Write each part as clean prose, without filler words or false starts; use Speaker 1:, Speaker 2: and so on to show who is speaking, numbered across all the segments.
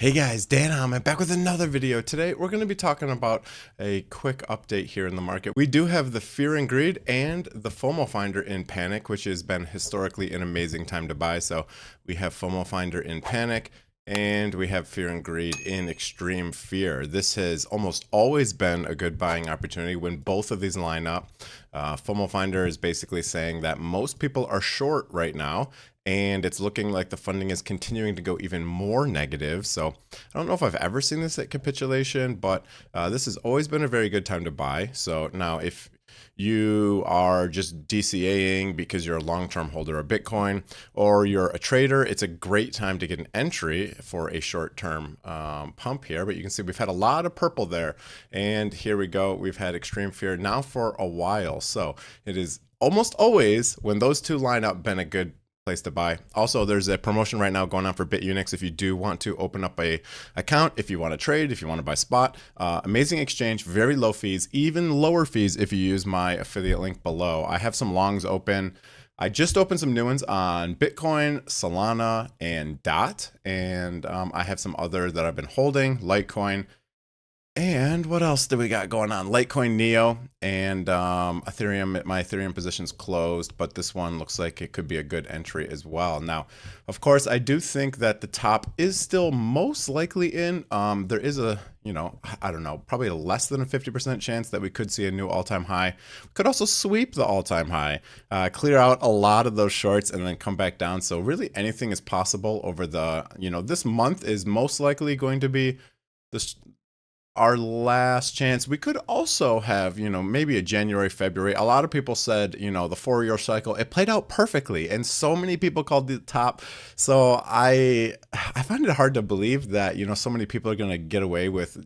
Speaker 1: Hey guys, Dan Heilman back with another video. Today we're going to be talking about a quick update here in the market. We do have the fear and greed and the FOMO finder in panic, which has been historically an amazing time to buy. So we have FOMO finder in panic and we have fear and greed in extreme fear. This has almost always been a good buying opportunity when both of these line up. FOMO finder is basically saying that most people are short right now, and it's looking like the funding is continuing to go even more negative. So I don't know if I've ever seen this at capitulation, but this has always been a very good time to buy. So now if you are just DCAing because you're a long-term holder of Bitcoin or you're a trader, it's a great time to get an entry for a short-term pump here. But you can see we've had a lot of purple there, and here we go. We've had extreme fear now for a while. So it is almost always, when those two line up, been a good place to buy. Also, there's a promotion right now going on for Bitunix if you do want to open up a account, if you want to trade, if you want to buy spot. Amazing exchange, very low fees, even lower fees if you use my affiliate link below. I have some longs open. I just opened some new ones on Bitcoin, Solana, and DOT, and I have some other that I've been holding, Litecoin. And what else do we got going on? Litecoin Neo and Ethereum. My Ethereum position's closed, but this one looks like it could be a good entry as well. Now, of course, I do think that the top is still most likely in. There is a, I don't know, probably a less than a 50% chance that we could see a new all-time high. We could also sweep the all-time high, clear out a lot of those shorts, and then come back down. So really anything is possible over the, this month is most likely going to be this our last chance. We could also have, maybe a January, February. A lot of people said, the 4-year cycle, it played out perfectly. And so many people called the top. So I find it hard to believe that, so many people are going to get away with,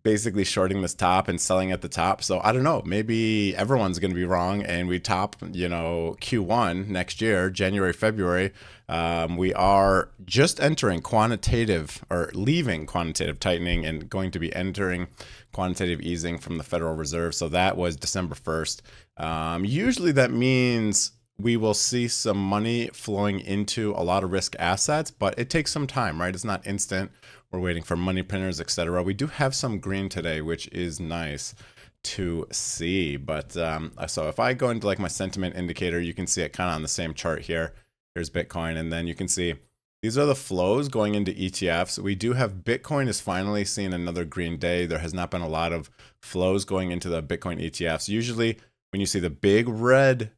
Speaker 1: basically shorting this top and selling at the top. So I don't know, maybe everyone's going to be wrong and we top, Q1 next year, January, February. We are just entering quantitative or leaving quantitative tightening and going to be entering quantitative easing from the Federal Reserve. So that was December 1st. Usually that means we will see some money flowing into a lot of risk assets, but it takes some time, right? It's not instant. We're waiting for money printers, etc. We do have some green today, which is nice to see. But so if I go into like my sentiment indicator, you can see it kind of on the same chart here. Here's Bitcoin, and then you can see these are the flows going into ETFs. We do have Bitcoin is finally seeing another green day. There has not been a lot of flows going into the Bitcoin ETFs. Usually when you see the big red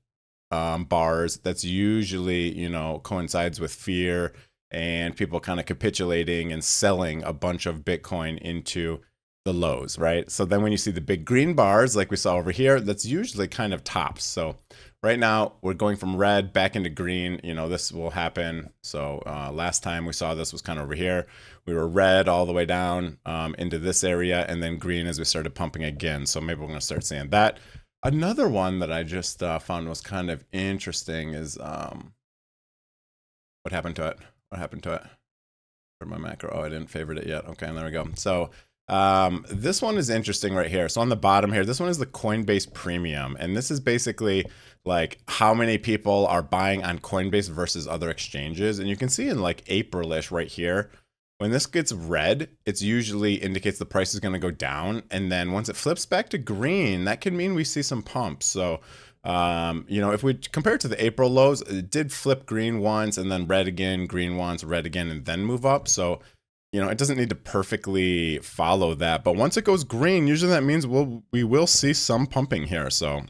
Speaker 1: bars, that's usually, coincides with fear and people kind of capitulating and selling a bunch of Bitcoin into the lows, right? So then when you see the big green bars, like we saw over here, that's usually kind of tops. So right now we're going from red back into green. This will happen. So last time we saw this was kind of over here. We were red all the way down into this area, and then green as we started pumping again. So maybe we're going to start seeing that. Another one that I just found was kind of interesting is what happened to it? What happened to it? For my macro, oh, I didn't favorite it yet. Okay, and there we go. So this one is interesting right here. So on the bottom here, this one is the Coinbase Premium, and this is basically like how many people are buying on Coinbase versus other exchanges. And you can see in like April-ish right here, when this gets red, it usually indicates the price is going to go down. And then once it flips back to green, that can mean we see some pumps. So, if we compare it to the April lows, it did flip green once and then red again, green once, red again, and then move up. So, it doesn't need to perfectly follow that. But once it goes green, usually that means we will see some pumping here. So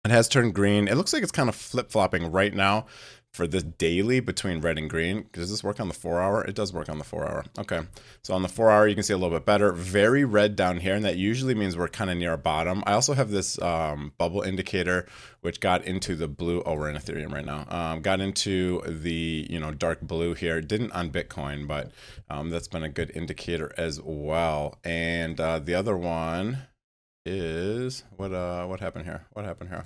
Speaker 1: it has turned green. It looks like it's kind of flip-flopping right now for this daily between red and green. Does this work on the 4-hour? It does work on the 4-hour. Okay. So on the 4-hour, you can see a little bit better. Very red down here, and that usually means we're kind of near our bottom. I also have this bubble indicator, which got into the blue. Oh, we're in Ethereum right now. Got into the, dark blue here. Didn't on Bitcoin, but that's been a good indicator as well. And the other one is, what happened here? What happened here?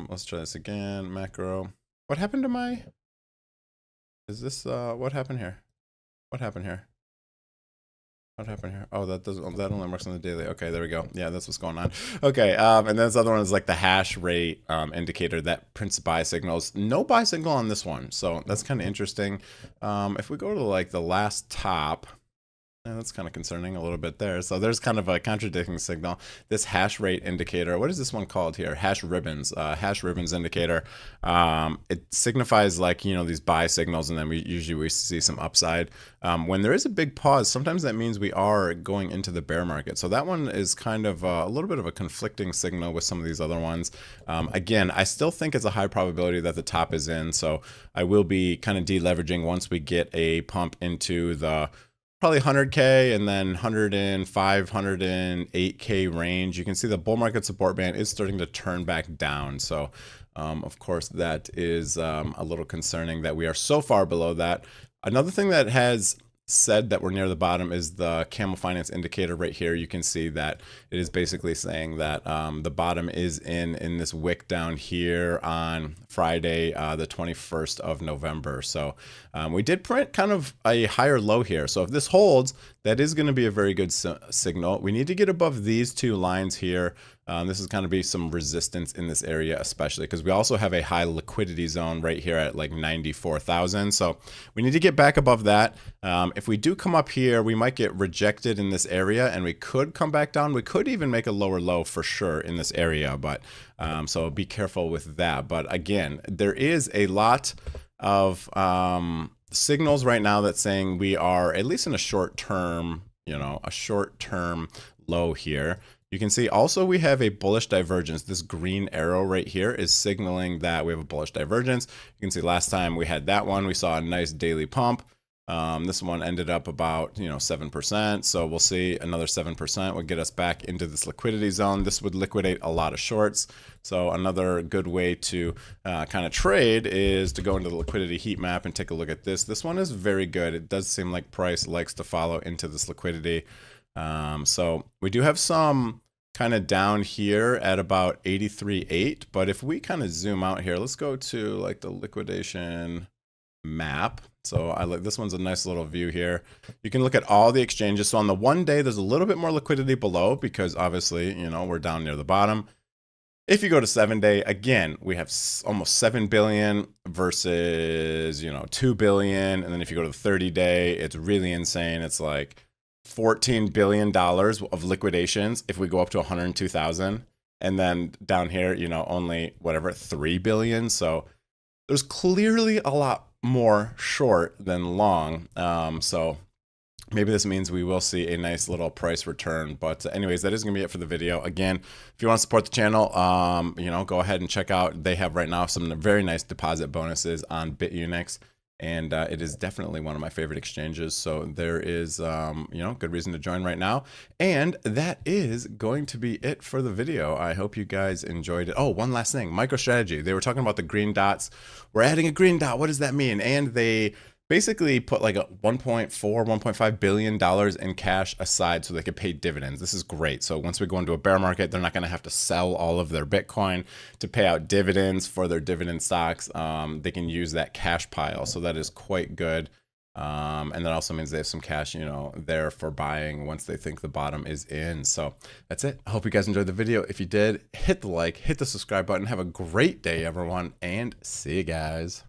Speaker 1: Let's try this again. Macro. What happened to my, is this, what happened here? What happened here? What happened here? Oh, that doesn't. That only works on the daily. Okay, there we go. Yeah, that's what's going on. Okay, and then this other one is like the hash rate indicator that prints buy signals. No buy signal on this one, so that's kind of interesting. If we go to like the last top. Yeah, that's kind of concerning a little bit there. So there's kind of a contradicting signal. This hash rate indicator, what is this one called here? Hash ribbons indicator. It signifies like, you know, these buy signals, and then we see some upside. When there is a big pause, sometimes that means we are going into the bear market. So that one is kind of a little bit of a conflicting signal with some of these other ones. Again, I still think it's a high probability that the top is in. So I will be kind of deleveraging once we get a pump into the probably 100K and then 105, 108K range. You can see the bull market support band is starting to turn back down. So, of course, that is a little concerning that we are so far below that. Another thing that has said that we're near the bottom is the Camel Finance indicator right here. You can see that it is basically saying that the bottom is in this wick down here on Friday, the 21st of November. So we did print kind of a higher low here. So if this holds, that is going to be a very good signal. We need to get above these two lines here. This is going to be some resistance in this area, especially because we also have a high liquidity zone right here at like 94,000. So we need to get back above that. If we do come up here, we might get rejected in this area, and we could come back down. We could even make a lower low for sure in this area, but so be careful with that. But again, there is a lot of signals right now that's saying we are at least in a short term, you know, a short term low here. You can see also we have a bullish divergence. This green arrow right here is signaling that we have a bullish divergence. You can see last time we had that one, we saw a nice daily pump. This one ended up about, 7%. So we'll see another 7% would get us back into this liquidity zone. This would liquidate a lot of shorts. So another good way to kind of trade is to go into the liquidity heat map and take a look at this. This one is very good. It does seem like price likes to follow into this liquidity. So we do have some kind of down here at about 83.8, but if we kind of zoom out here, let's go to like the liquidation map. So I like this one's a nice little view here. You can look at all the exchanges. So on the 1 day, there's a little bit more liquidity below because obviously, we're down near the bottom. If you go to 7 day, again, we have almost 7 billion versus, 2 billion. And then if you go to the 30 day, it's really insane. It's like $14 billion of liquidations if we go up to 102,000, and then down here, only whatever, 3 billion. So there's clearly a lot more short than long. So maybe this means we will see a nice little price return. But anyways, that is going to be it for the video. Again, if you want to support the channel, go ahead and check out. They have right now some very nice deposit bonuses on Bitunix. And it is definitely one of my favorite exchanges. So there is, good reason to join right now. And that is going to be it for the video. I hope you guys enjoyed it. Oh, one last thing, MicroStrategy. They were talking about the green dots. We're adding a green dot. What does that mean? And they basically put like a $1.5 billion in cash aside so they could pay dividends. This is great. So once we go into a bear market, they're not going to have to sell all of their Bitcoin to pay out dividends for their dividend stocks. They can use that cash pile. So that is quite good. And that also means they have some cash, there for buying once they think the bottom is in. So that's it. I hope you guys enjoyed the video. If you did, hit the like, hit the subscribe button. Have a great day, everyone, and see you guys.